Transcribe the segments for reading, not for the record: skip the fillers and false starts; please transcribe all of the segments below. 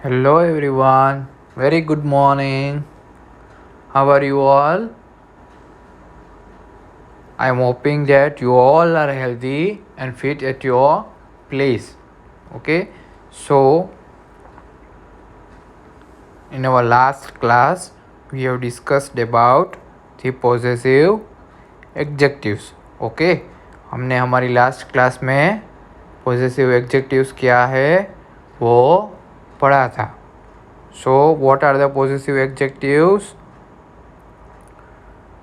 Hello everyone, very good morning. How are you all? I am hoping that you all are healthy and fit at your place. Okay, so in our last class, we have discussed about the possessive adjectives. Okay, हमने हमारी last class में possessive adjectives क्या है वो पढ़ा था. So what are the possessive adjectives?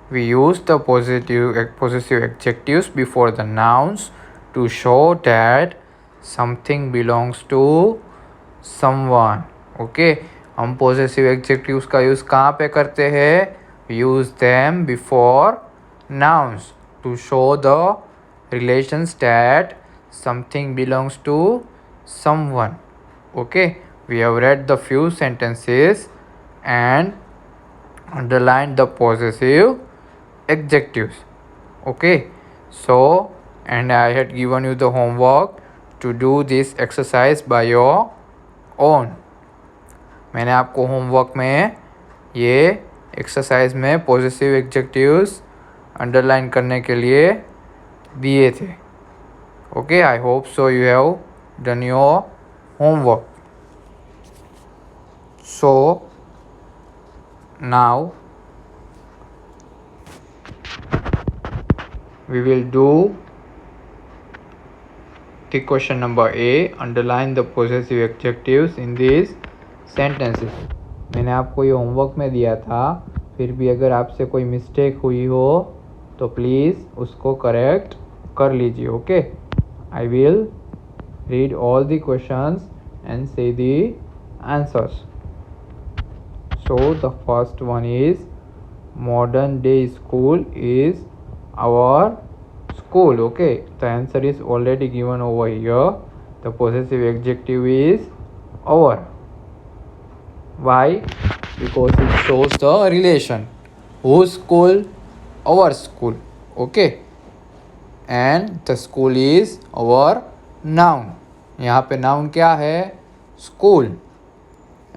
We use the possessive adjectives before the nouns to show that something belongs to someone. Okay, हम possessive adjectives का यूज़ कहाँ पे करते हैं? We use them before nouns to show the relations that something belongs to someone. Okay, we have read the few sentences and underlined the possessive adjectives. Okay, so and I had given you the homework to do this exercise by your own. मैंने आपको homework में ये exercise में positive adjectives underline करने के लिए दिए थे. Okay, I hope so you have done your homework. So now we will do the question number A. Underline the possessive adjectives in these sentences. मैंने आपको ये होमवर्क में दिया था, फिर भी अगर आपसे कोई मिस्टेक हुई हो तो प्लीज़ उसको करेक्ट कर लीजिए. Okay, I will read all the questions and say the answers. So the first one is modern day school is our school. Okay, the answer is already given over here. The possessive adjective is our. Why? Because it shows the relation. Whose school? Our school. Okay, and the school is our noun. यहाँ पे noun क्या है? School.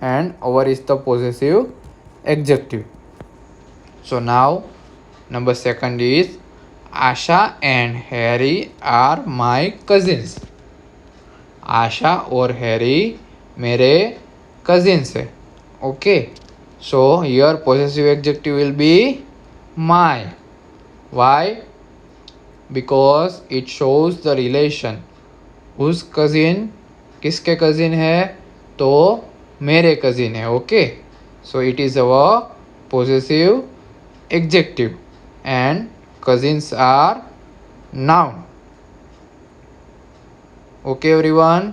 And our is the possessive adjective. So now number second is Asha and Harry are my cousins. आशा और Harry मेरे cousins है. Okay, so here possessive adjective will be my. Why? Because it shows the relation. Whose cousin? किसके cousin है? तो मेरे cousin है. Okay, so it is our possessive adjective and cousins are noun. Okay everyone,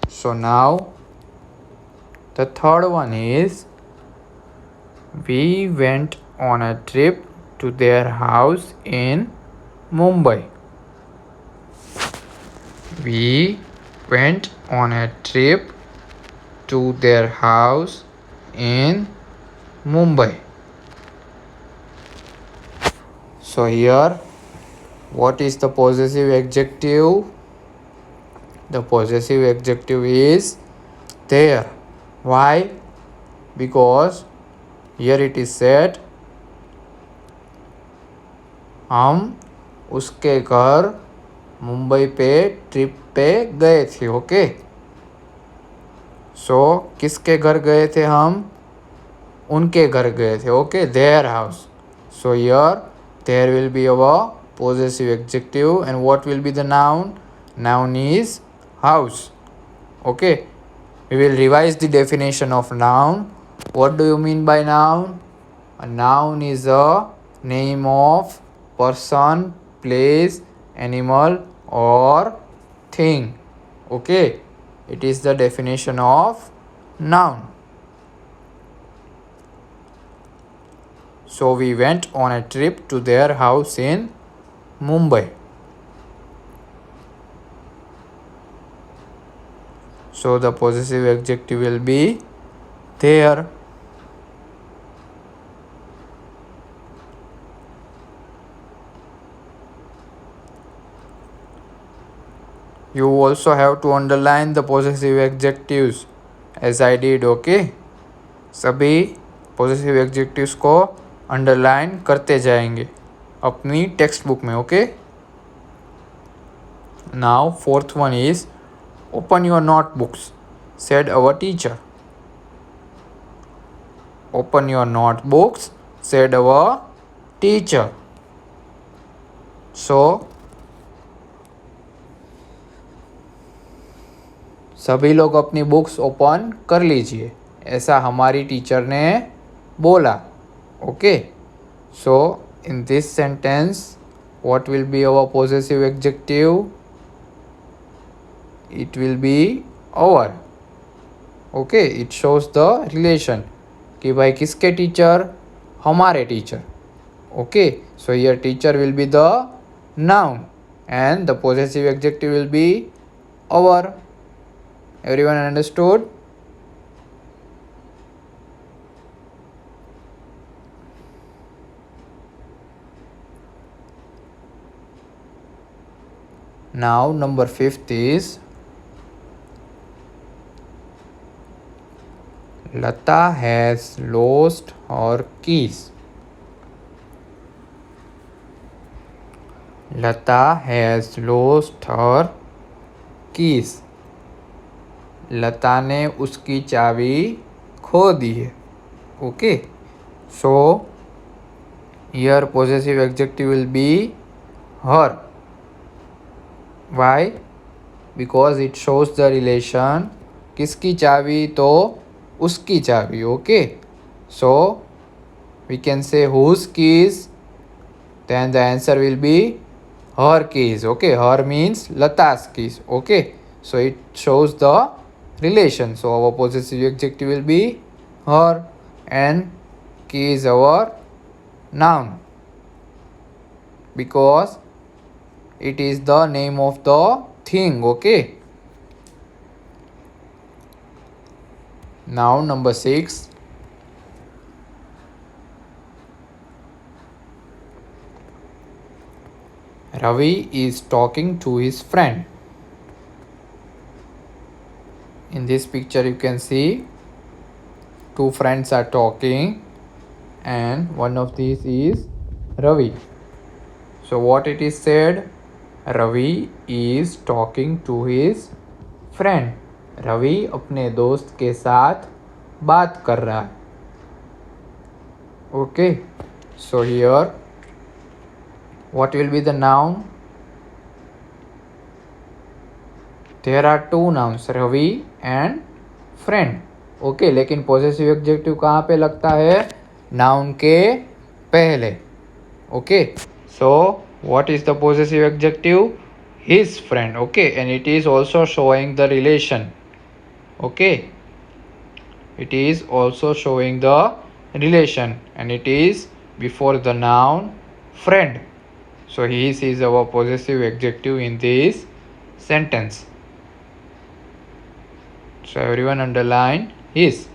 so now the third one is we went on a trip to their house in Mumbai. We went on a trip to their house in Mumbai. So here, what is the possessive adjective? The possessive adjective is there. Why? Because here it is said हम उसके घर मुंबई पे trip पे गए थे. Okay, सो किसके घर गए थे? हम उनके घर गए थे. Okay, their house. So here there will be our possessive adjective and what will be the noun? Noun is house. Okay, we will revise the definition of noun. What do you mean by noun? A noun is a name of person, place, animal or thing. Okay, it is the definition of noun. So we went on a trip to their house in Mumbai. So the possessive adjective will be there. You also have to underline the possessive adjectives as I did. Okay, सभी possessive adjectives को underline करते जाएंगे अपनी text book में. Okay, now fourth one is open your notebooks, said our teacher. Open your notebooks, said our teacher. So सभी लोग अपनी books open कर लीजिए, ऐसा हमारी टीचर ने बोला. Okay, so in this sentence what will be our possessive adjective? It will be our. Okay, it shows the relation कि भाई किसके टीचर, हमारे teacher. Okay, so here teacher will be the noun and the possessive adjective will be our. Everyone understood? Now number 5th is Lata has lost her keys. Lata has lost her keys. लता ने उसकी चाबी खो दी है. Okay, so here possessive adjective will be her. Why? Because it shows the relation. किसकी चाबी, तो उसकी चाबी. Okay, so we can say whose keys, then the answer will be her keys. Okay, her means Lata's keys. Okay, so it shows the relation. So our possessive adjective will be her and key is our noun because it is the name of the thing. Okay, now number 6. Ravi is talking to his friend. In this picture you can see two friends are talking and one of these is Ravi. So what it is said? Ravi is talking to his friend. Ravi अपने दोस्त के साथ बात कर रहा है. Okay, so here what will be the noun? There are two nouns, Ravi and friend. Okay, लेकिन possessive adjective कहाँ पे लगता है? Noun के पहले. Okay, so what is the possessive adjective? His friend. Okay, and it is also showing the relation. Okay, it is also showing the relation and it is before the noun friend. So his is our possessive adjective in this sentence. So everyone underline his.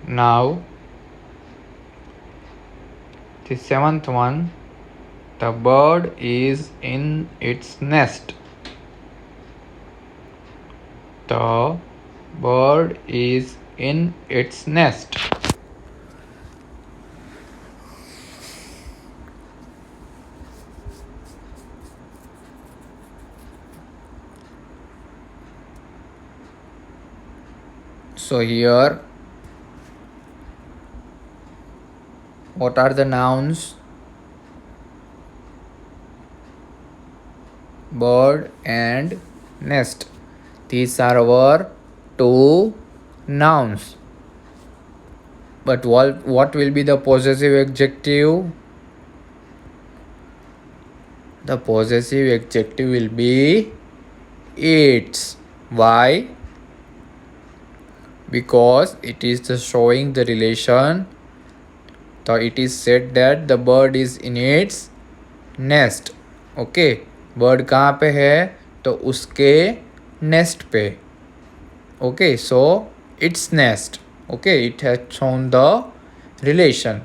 Now the 7th one, the bird is in its nest. The bird is in its nest. So here what are the nouns? Bird and nest. These are our two nouns. But what will be the possessive adjective? The possessive adjective will be its. Why? Because it is just showing the relation. So it is said that the bird is in its nest. Okay, bird कहाँ पे है? तो उसके nest पे. Okay, so its nest. Okay, it has shown the relation.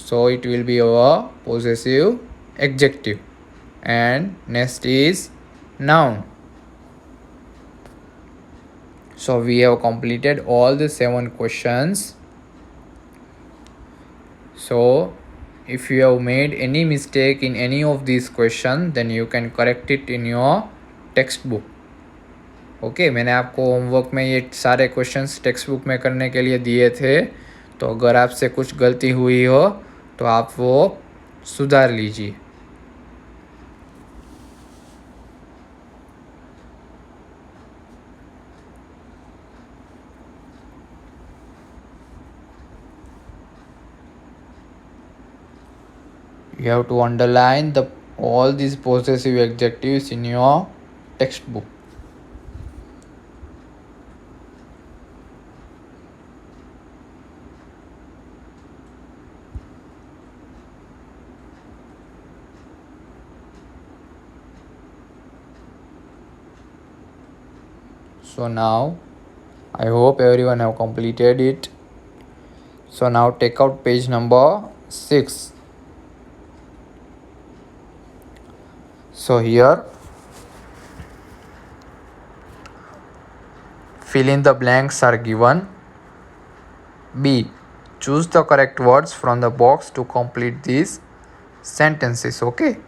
So it will be our possessive adjective. And next is noun. So we have completed all the 7 questions. So if you have made any mistake in any of these questions, then you can correct it in your textbook. Okay मैंने आपको homework में ये सारे questions text book में करने के लिए दिए थे, तो अगर आपसे कुछ गलती हुई हो तो आप वो सुधार लीजिए. You have to underline all these possessive adjectives in your textbook. So now I hope everyone have completed it. So now take out page number 6. So here fill in the blanks are given. B. Choose the correct words from the box to complete these sentences. Okay.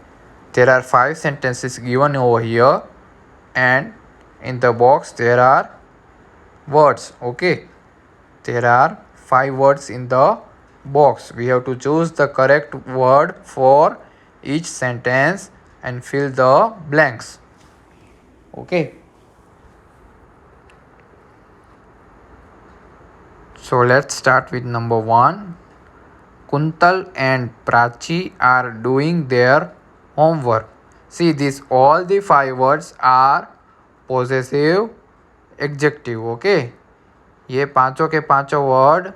There are 5 sentences given over here, and in the box there are words. Okay. There are 5 words in the box. We have to choose the correct word for each sentence and fill the blanks. Okay. So let's start with number 1. Kuntal and Prachi are doing their homework. See, all the 5 words are possessive adjective. Okay. ये पांचों के पांचों word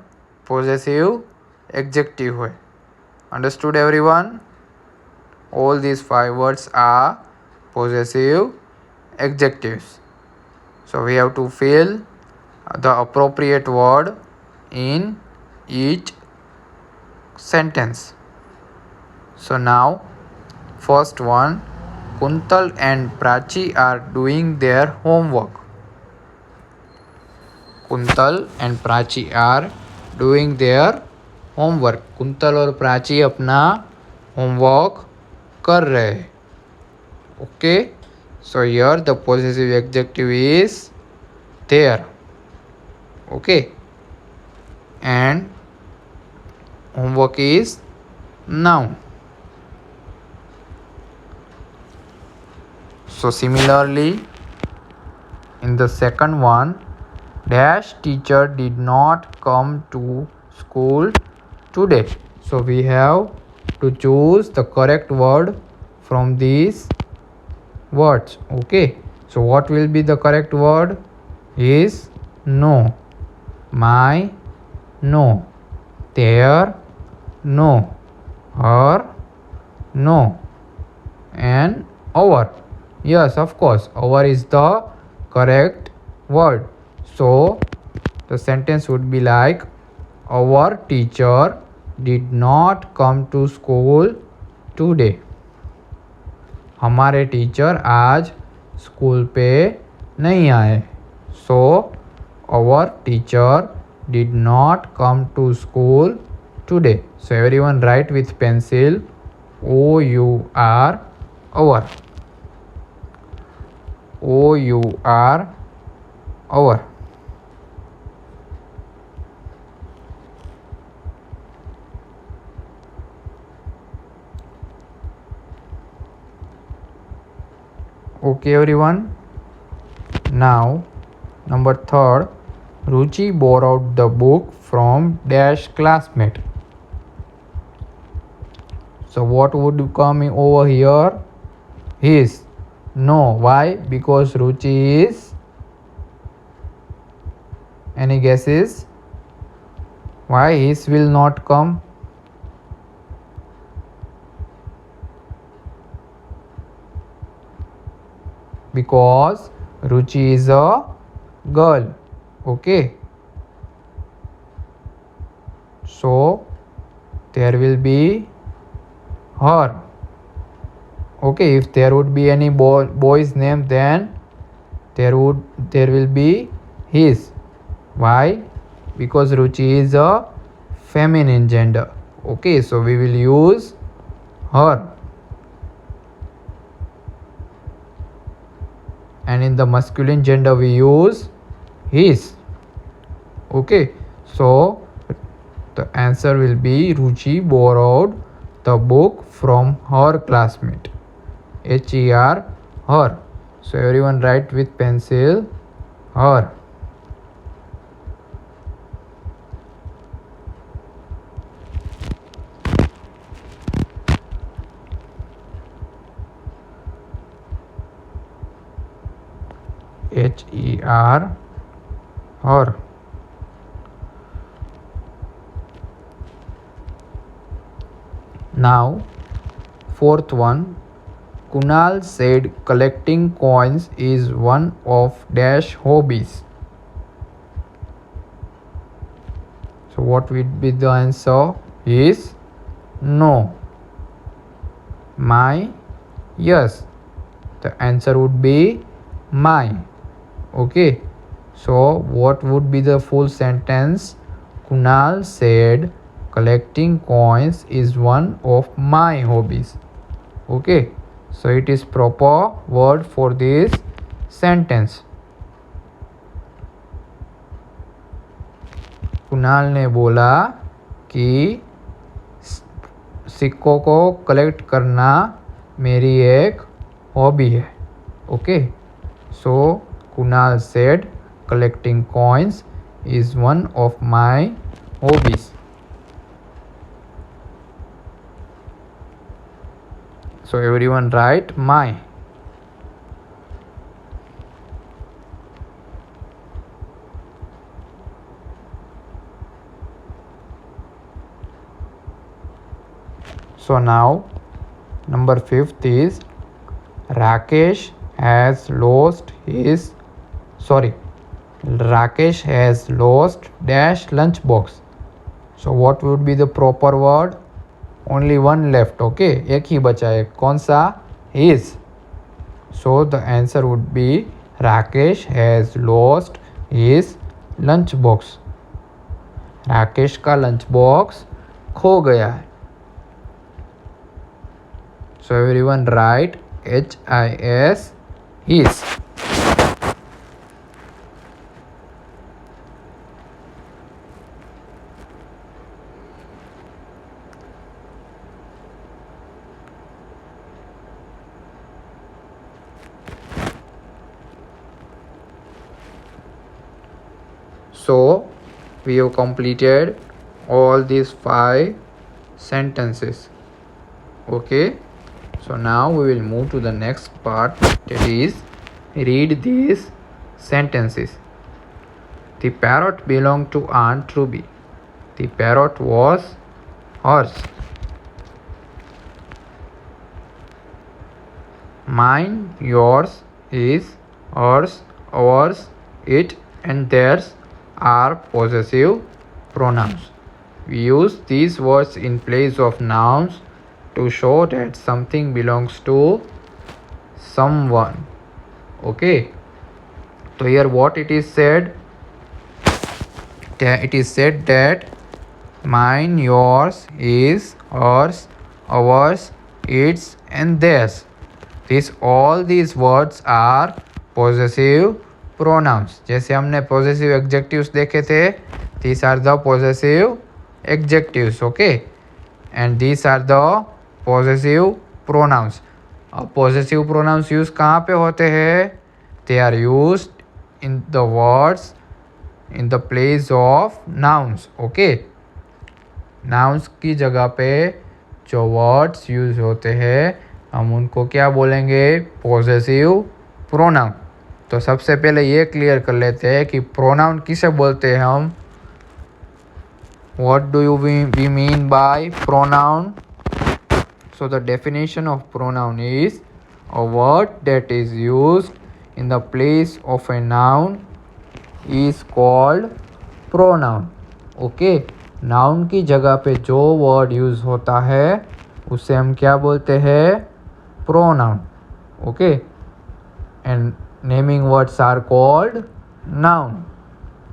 possessive adjective है. Understood everyone? All these 5 words are possessive adjectives. So we have to fill the appropriate word in each sentence. So now first one, Kuntal and Prachi are doing their homework. Kuntal and Prachi are doing their homework. Quintal और प्राची अपना homework कर रहे हैं. Okay. So here the possessive adjective is there. Okay. And homework is noun. So similarly, in the second one, dash teacher did not come to school today. So we have to choose the correct word from these words. Okay. So what will be the correct word is no. My, no. Their, no. Her, no. And our. Yes, of course, our is the correct word. So the sentence would be like, our teacher did not come to school today. हमारे teacher आज school पे नहीं आए. So our teacher did not come to school today. So everyone write with pencil OUR, our. OUR, our. Okay everyone. Now number 3, Ruchi borrowed the book from dash classmate. So what would come over here? His. No. Why? Because Ruchi is. Any guesses? Why his will not come? Because Ruchi is a girl. Okay. So there will be her. Okay, if there would be any boy's name, then there will be his. Why? Because Ruchi is a feminine gender. Okay, so we will use her. And in the masculine gender we use his. Okay, so the answer will be Ruchi borrowed the book from her classmate. Her, her. So everyone write with pencil, her. Her, her. Now, fourth one. Kunal said collecting coins is one of dash hobbies. So what would be the answer? Is no. My, yes. The answer would be my. Okay. So what would be the full sentence? Kunal said collecting coins is one of my hobbies. Okay. So it is proper word for this sentence. Kunal ने बोला कि सिक्कों को collect करना मेरी एक hobby है. Okay, so Kunal said collecting coins is one of my hobbies. So everyone write my. So now number 5th is Rakesh has lost dash lunchbox. So what would be the proper word? Only one left. Okay, एक ही बचा है. कौन सा? His. So the answer would be Rakesh has lost his lunchbox. Rakesh का lunch box खो गया है. So everyone write HIS, his. So we have completed all these 5 sentences. Okay, so now we will move to the next part, that is read these sentences. The parrot belonged to Aunt Ruby. The parrot was hers. Mine, yours, his, hers, ours, it and theirs are possessive pronouns. We use these words in place of nouns to show that something belongs to someone. Okay, so here what it is said? It is said that mine, yours, his, hers, ours, its and theirs. All these words are possessive pronouns. जैसे हमने possessive adjectives देखे थे, these are the possessive adjectives. Okay, and these are the possessive pronouns. Possessive pronouns use कहाँ पे होते हैं? They are used in the words in the place of nouns. Okay, nouns की जगह पे जो words use होते हैं हम उनको क्या बोलेंगे? possessive pronoun. तो सबसे पहले ये क्लियर कर लेते हैं कि प्रोनाउन किसे बोलते हैं हम. What do we mean by pronoun? So the definition of pronoun is a word that is used in the place of a noun is called pronoun. Okay, noun की जगह पे जो वर्ड यूज होता है उसे हम क्या बोलते हैं? Pronoun. Okay, and naming words are called noun.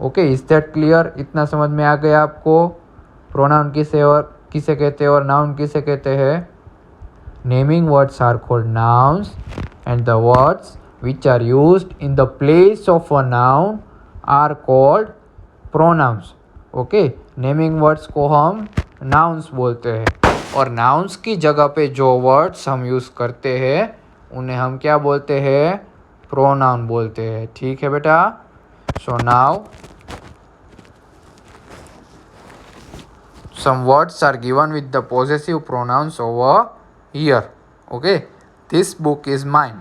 Okay, is that clear? इतना समझ में आ गया आपको? प्रोनाउन किसे कहते हैं और नाउन किसे कहते हैं? Naming words are called nouns and the words which are used in the place of a noun are called pronouns. Okay, naming words को हम नाउन्स बोलते हैं और नाउन्स की जगह पे जो वर्ड्स हम यूज़ करते हैं उन्हें हम क्या बोलते हैं? प्रोनाउन बोलते हैं। ठीक है बेटा? So now some words are given with the possessive pronouns over here. Okay, this book is mine.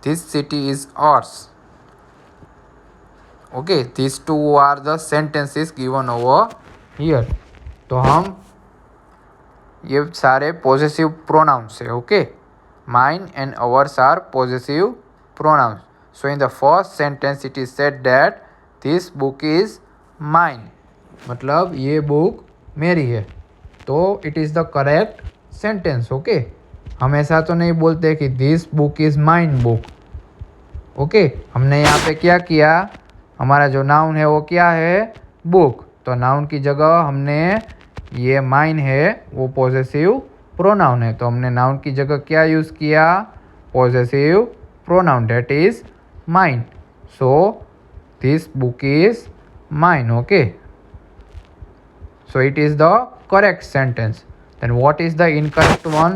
This city is ours. Okay, these two are the sentences given over here. तो हम ये सारे possessive pronouns है. Okay, mine and ours are possessive pronouns. So in the first sentence it is said that this book is mine. मतलब ये book मेरी है, तो it is the correct sentence. Okay, हम ऐसा तो नहीं बोलते कि this book is mine book. Okay, हमने यहाँ पे क्या किया? हमारा जो नाउन है वो क्या है? बुक। तो नाउन की जगह हमने ये माइन है वो पॉजेसिव प्रोनाउन है, तो हमने नाउन की जगह क्या यूज़ किया? Possessive pronoun, that is mine. So this book is mine. Okay, so it is the correct sentence. Then what is the incorrect one?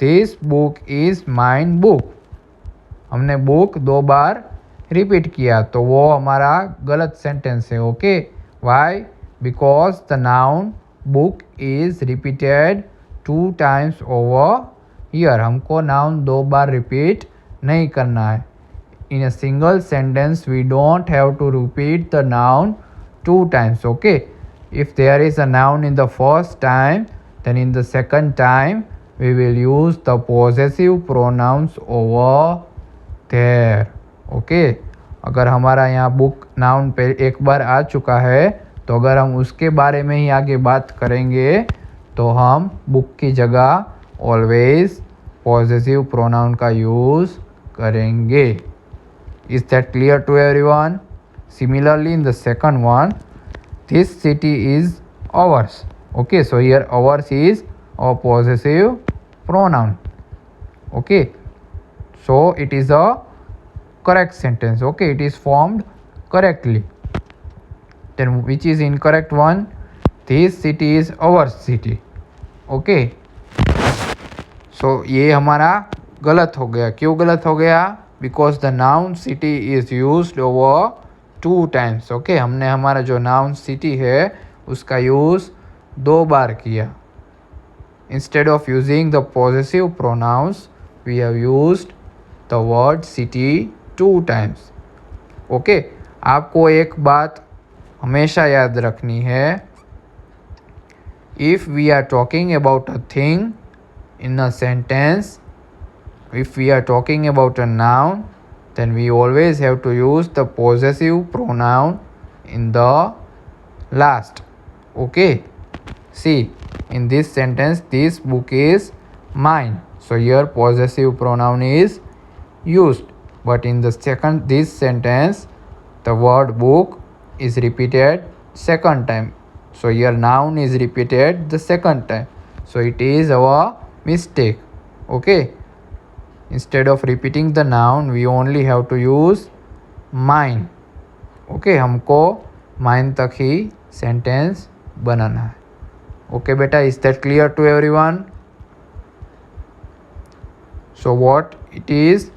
This book is mine book. हमने book 2 बार repeat किया तो वो हमारा गलत sentence है। Okay, why? Because the noun book is repeated 2 times over here. हमको noun 2 बार रिपीट नहीं करना है। In a single sentence we don't have to repeat the noun 2 times. Okay, if there is a noun in the first time, then in the second time we will use the possessive pronouns over there. Okay, अगर हमारा यहाँ book noun पे एक बार आ चुका है तो अगर हम उसके बारे में ही आगे बात करेंगे तो हम बुक की जगह ऑलवेज पॉजेसिव प्रोनाउन का यूज़ करेंगे। Is that clear to everyone? Similarly in the second one, this city is ours. Okay, so here ours is a possessive pronoun. Okay, so it is a correct sentence. Okay, it is formed correctly. Then which is incorrect one? This city is our city. Okay, so ये हमारा गलत हो गया। क्यों गलत हो गया? Because the noun city is used over 2 times. Okay, हमने हमारा जो नाउन सिटी है उसका यूज़ 2 बार किया। Instead of using the possessive pronouns we have used the word city 2 times. Okay, आपको एक बात हमेशा याद रखनी है, if we are talking about a thing in a sentence, if we are talking about a noun, then we always have to use the possessive pronoun in the last. Okay, see, in this sentence this book is mine, so here possessive pronoun is used, but in the this sentence the word book is repeated second time, so here noun is repeated the second time, so it is our mistake. Okay, instead of repeating the noun we only have to use mine. Okay, हमको mine तक ही sentence बनाना है। Okay बेटा, is that clear to everyone? So what it is?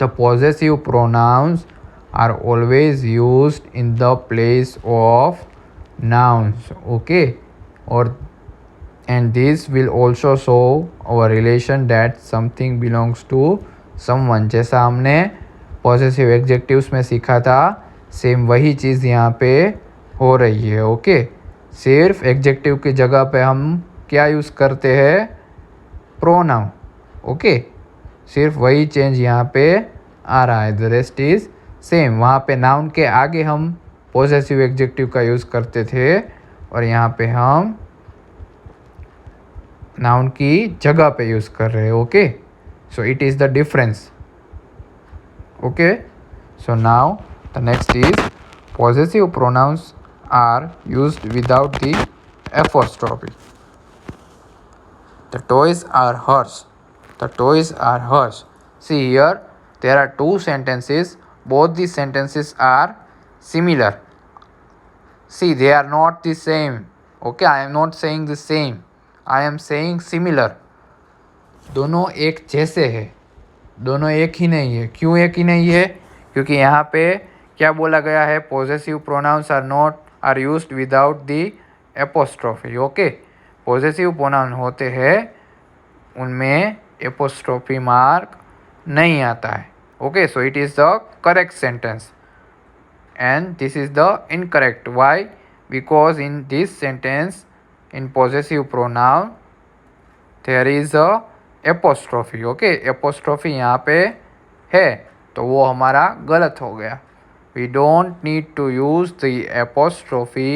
The possessive pronouns are always used in the place of nouns. Okay, और and this will also show our relation that something belongs to someone. जैसा हमने possessive adjectives में सीखा था, same वही चीज़ यहाँ पे हो रही है। ओके, सिर्फ एडजेक्टिव की जगह पे हम क्या यूज़ करते हैं? प्रोनाउन। ओके, सिर्फ वही चेंज यहाँ पे आ रहा है, द रेस्ट इज़ सेम। वहाँ पे नाउन के आगे हम पॉजेसिव एडजेक्टिव का यूज़ करते थे और यहाँ पे हम नाउन की जगह पे यूज़ कर रहे हैं. Okay, so it is the difference. Okay, so now the next is possessive pronouns are used without the apostrophe. The toys are hers. The toys are hers. See here, there are two sentences. Both the sentences are similar. See, they are not the same. Okay, I am not saying the same. I am saying similar. दोनों एक जैसे है, दोनों एक ही नहीं है. क्यों एक ही नहीं है? क्योंकि यहाँ पे क्या बोला गया है? Possessive pronouns are used without the apostrophe. Okay, possessive pronoun होते हैं उनमें एपोस्ट्रोफी मार्क नहीं आता है. Okay, so it is the correct sentence and this is the incorrect. Why? Because in this sentence in possessive pronoun there is a apostrophe. Okay, apostrophe यहाँ पे है तो वो हमारा गलत हो गया. We don't need to use the apostrophe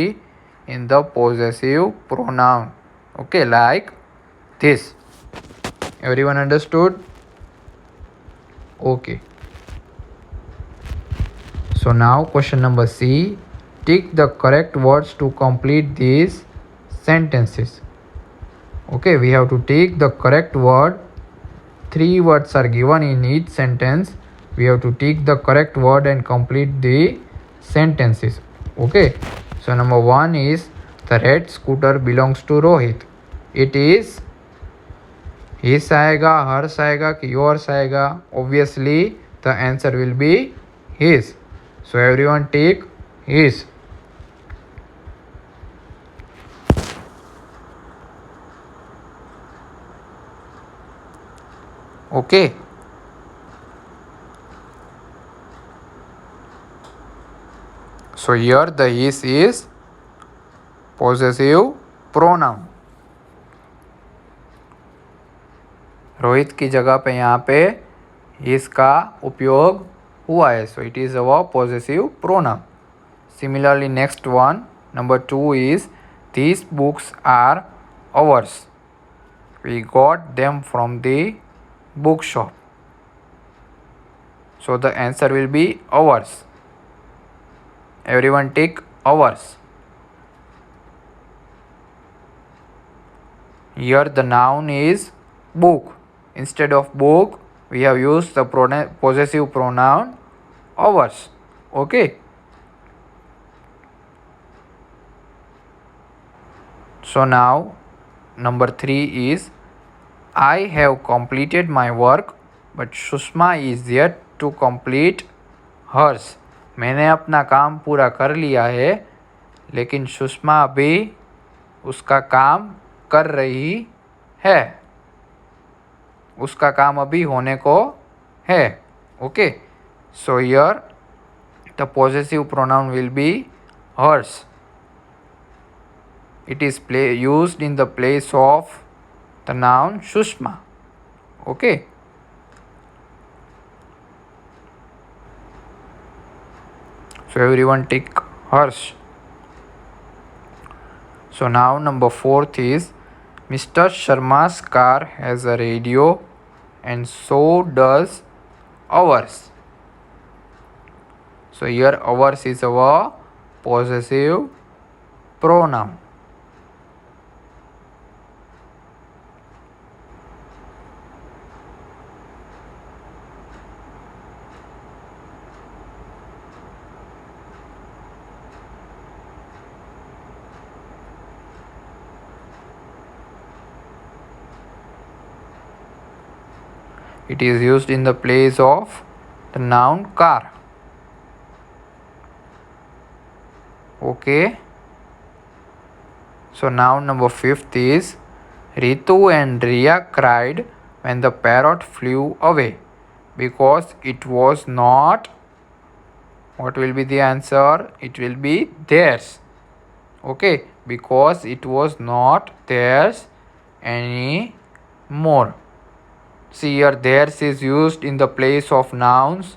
in the possessive pronoun. Okay, like this. Everyone understood? Okay. So now question number C. Tick the correct words to complete these sentences. Okay, we have to take the correct word. 3 words are given in each sentence. We have to take the correct word and complete the sentences. Okay, so number 1 is the red scooter belongs to Rohit. It is his आएगा, hers आएगा कि yours आएगा? Obviously the answer will be his. So everyone take his. Okay, so here the his is possessive pronoun. Rohit की जगह पे यहाँ पे इसका उपयोग हुआ है. So it is our possessive pronoun. Similarly next one, number 2 is these books are ours. We got them from the book shop. So the answer will be ours. Everyone take ours. Here the noun is book. Instead of book, we have used the possessive pronoun ours. Okay. So now number 3 is I have completed my work but Sushma is yet to complete hers. मैंने अपना काम पूरा कर लिया है लेकिन सुषमा अभी उसका काम कर रही है. उसका काम अभी होने को है. Okay, so here the possessive pronoun will be hers. It is used in the place of the noun Sushma. Okay, so everyone take hers. So now number 4th is Mr. Sharma's car has a radio and so does ours. So here ours is our possessive pronoun. It is used in the place of the noun car. Okay. So now number 5th is Ritu and Riya cried when the parrot flew away because it was not. What will be the answer? It will be theirs. Okay, because it was not theirs anymore. See here, theirs is used in the place of nouns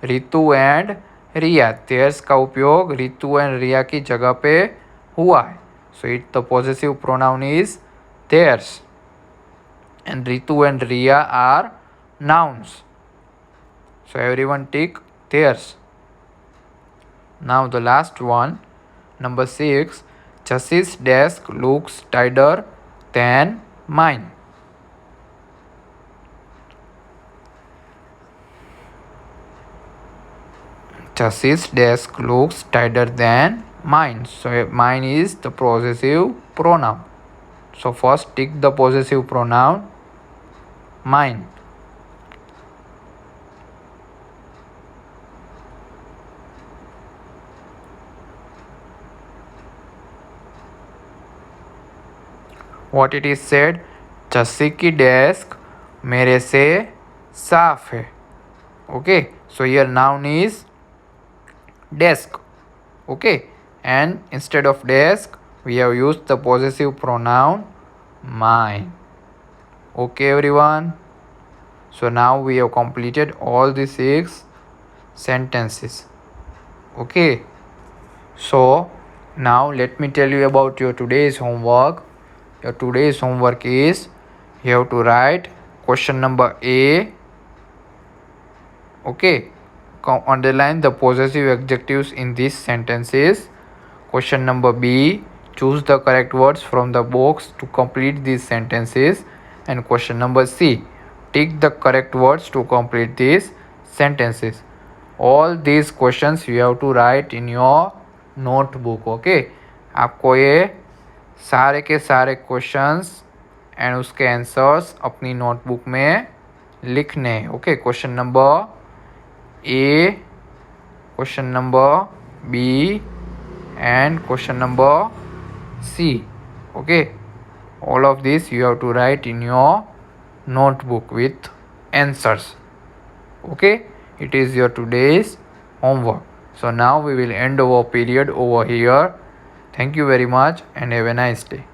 Ritu and Riya. theirs का उपयोग Ritu and Riya की जगह पे हुआ है. So the possessive pronoun is theirs. And Ritu and Riya are nouns. So everyone tick theirs. Now the last one, number 6. Jas's desk looks tidier than mine. Jas's desk looks tidier than mine. So mine is the possessive pronoun. So first tick the possessive pronoun mine. What it is said, Jassi की desk मेरे से साफ है. Okay, so here noun is desk. Okay, and instead of desk we have used the possessive pronoun mine. Okay everyone, so now we have completed all the 6 sentences. Okay, so now let me tell you about your today's homework. Your today's homework is you have to write question number A. Okay, underline the possessive adjectives in these sentences. Question number B, choose the correct words from the box to complete these sentences. And question number C, tick the correct words to complete these sentences. All these questions you have to write in your notebook. Okay, आपको ये सारे के सारे questions and उसके answers अपनी notebook में लिखने. Okay, question number A, question number B and question number C. Okay, all of this you have to write in your notebook with answers. Okay, it is your today's homework. So now we will end our period over here. Thank you very much and have a nice day.